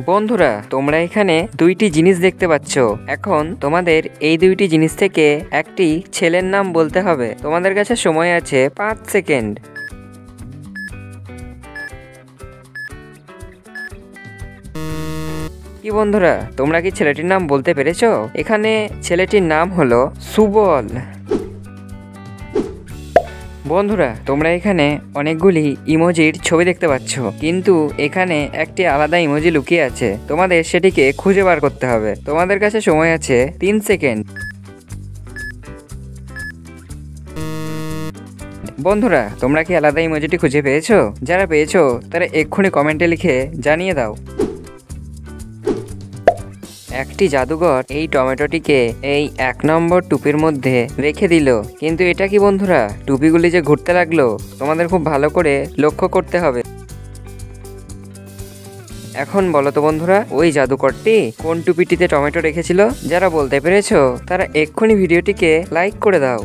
বন্ধুরা, তোমরা এখানে দুইটি জিনিস দেখতে পাচ্ছ। এখন তোমাদের এই দুইটি জিনিস থেকে একটি ছেলের নাম বলতে হবে। তোমাদের কাছে সময় আছে 5 সেকেন্ড। কি বন্ধুরা, তোমরা কি ছেলেটির নাম বলতে পেরেছো? এখানে ছেলেটির নাম হলো সুবল। বন্ধুরা, তোমরা এখানে অনেকগুলি ইমোজির ছবি দেখতে পাচ্ছ, কিন্তু এখানে একটি আলাদা ইমোজি লুকিয়ে আছে। তোমাদের সেটিকে খুঁজে বার করতে হবে। তোমাদের কাছে সময় আছে 3 সেকেন্ড। বন্ধুরা, তোমরা কি আলাদা ইমোজিটি খুঁজে পেয়েছো? যারা পেয়েছো তারা এক্ষুনি কমেন্টে লিখে জানিয়ে দাও। একটি জাদুঘর এই টমেটোটিকে এই 1 নম্বর টুপির মধ্যে রেখে দিল, কিন্তু এটা কি বন্ধুরা? টুপিগুলি যে ঘুরতে লাগলো, তোমাদের খুব ভালো করে লক্ষ্য করতে হবে। এখন বলো তো বন্ধুরা, ওই জাদুকরটি কোন টুপিটিতে টমেটো রেখেছিল? যারা বলতে পেরেছো তারা এক্ষুনি ভিডিওটিকে লাইক করে দাও।